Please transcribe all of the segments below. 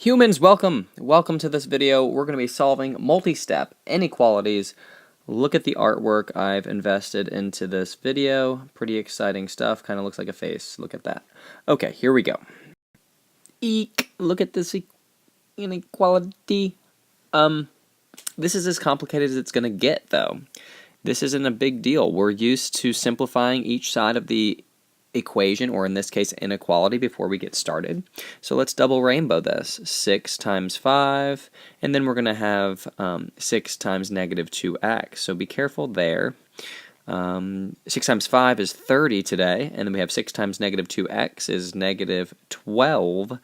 Humans, welcome! Welcome to this video. We're going to be solving multi-step inequalities. Look at the artwork I've invested into this video. Pretty exciting stuff. Kind of looks like a face. Look at that. Okay, here we go. Eek! Look at this inequality. This is as complicated as it's going to get, though. This isn't a big deal. We're used to simplifying each side of the equation, or in this case inequality, before we get started. So let's double rainbow this. 6 times 5, and then we're going to have 6 times negative 2x. So be careful there. 6 times 5 is 30 today, and then we have 6 times negative 2x is negative 12x,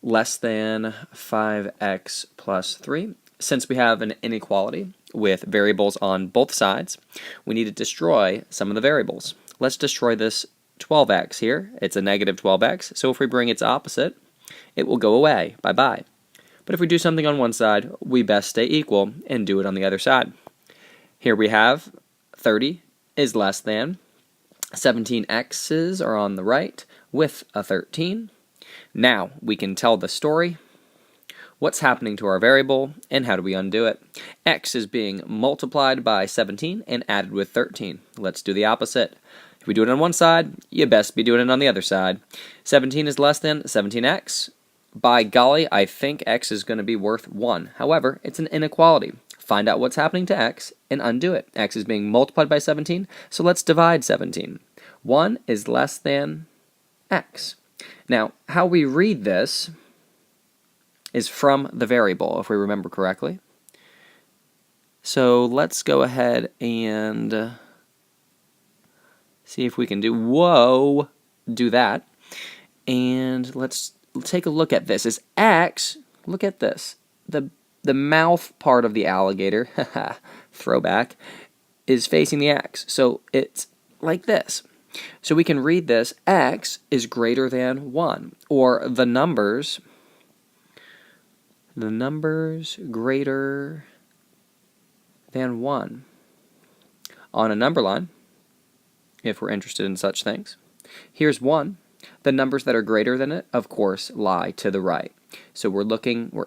less than 5x plus 3. Since we have an inequality with variables on both sides, we need to destroy some of the variables. Let's destroy this 12x here. It's a negative 12x, so if we bring its opposite, it will go away. Bye-bye. But if we do something on one side, we best stay equal and do it on the other side. Here we have 30 is less than 17x's are on the right with a 13. Now we can tell the story. What's happening to our variable, and how do we undo it? X is being multiplied by 17 and added with 13. Let's do the opposite. If we do it on one side, you best be doing it on the other side. 17 is less than 17x. By golly, I think x is going to be worth 1. However, it's an inequality. Find out what's happening to x and undo it. X is being multiplied by 17, so let's divide 17. 1 is less than x. Now, how we read this is from the variable, if we remember correctly. So let's go ahead and see if we can do that. And let's take a look at this. Is x, look at this. The mouth part of the alligator, throwback, is facing the x. So it's like this. So we can read this, x is greater than 1, or the numbers greater than 1. On a number line, if we're interested in such things, here's 1. The numbers that are greater than it, of course, lie to the right. So we're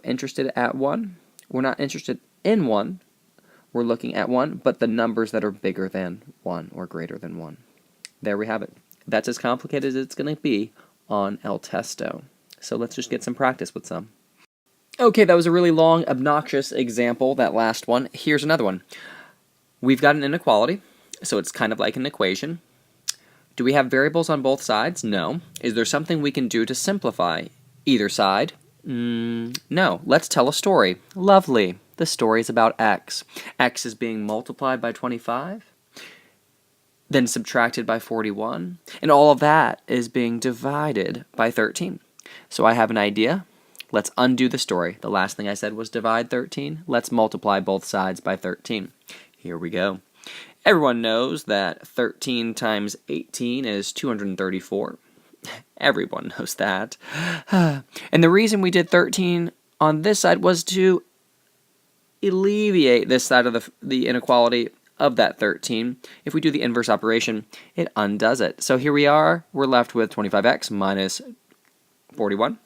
interested at 1. We're not interested in 1. We're looking at 1, but the numbers that are bigger than 1 or greater than 1. There we have it. That's as complicated as it's going to be on El Testo. So let's just get some practice with some. Okay, that was a really long, obnoxious example, that last one. Here's another one. We've got an inequality, so it's kind of like an equation. Do we have variables on both sides? No. Is there something we can do to simplify either side? No. Let's tell a story. Lovely. The story is about x. X is being multiplied by 25, then subtracted by 41, and all of that is being divided by 13. So I have an idea. Let's undo the story. The last thing I said was divide 13. Let's multiply both sides by 13. Here we go. Everyone knows that 13 times 18 is 234. Everyone knows that. And the reason we did 13 on this side was to alleviate this side of the inequality of that 13. If we do the inverse operation, it undoes it. So here we are. We're left with 25x minus 41.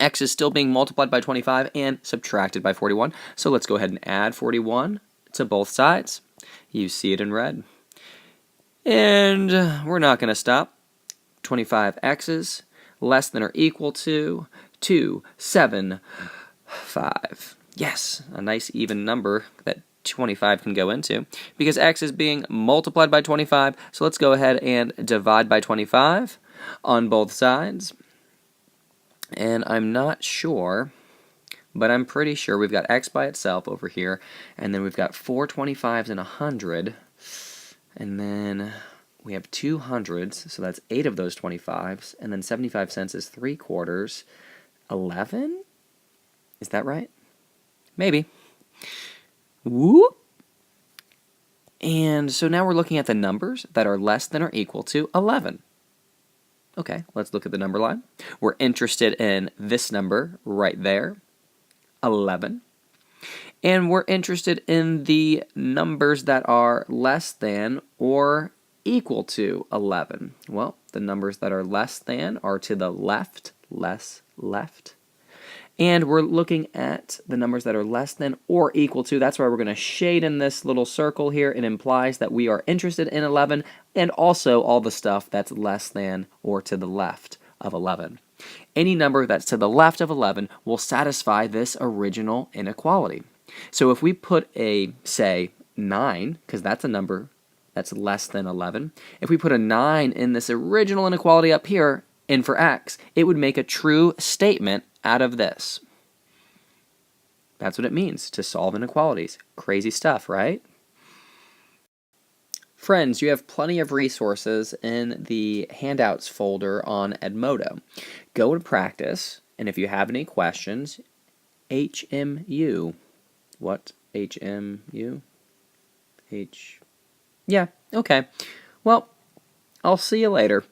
X is still being multiplied by 25 and subtracted by 41. So let's go ahead and add 41 to both sides. You see it in red. And we're not going to stop. 25x's less than or equal to 275. Yes, a nice even number that 25 can go into, because x is being multiplied by 25. So let's go ahead and divide by 25 on both sides. And I'm not sure, but I'm pretty sure we've got x by itself over here, and then we've got 4 25s and 100, and then we have 2 hundreds, so that's 8 of those 25s, and then 75 cents is 3/4. 11? Is that right? Maybe. Whoop! And so now we're looking at the numbers that are less than or equal to 11. Okay, let's look at the number line. We're interested in this number right there, 11. And we're interested in the numbers that are less than or equal to 11. Well, the numbers that are less than are to the left, less left. And we're looking at the numbers that are less than or equal to. That's why we're going to shade in this little circle here. It implies that we are interested in 11 and also all the stuff that's less than or to the left of 11. Any number that's to the left of 11 will satisfy this original inequality. So if we put a, say, 9, because that's a number that's less than 11, if we put a 9 in this original inequality up here, and for x, it would make a true statement out of this. That's what it means to solve inequalities. Crazy stuff, right? Friends, you have plenty of resources in the handouts folder on Edmodo. Go and practice, and if you have any questions, HMU. What? HMU? Yeah, okay. Well, I'll see you later.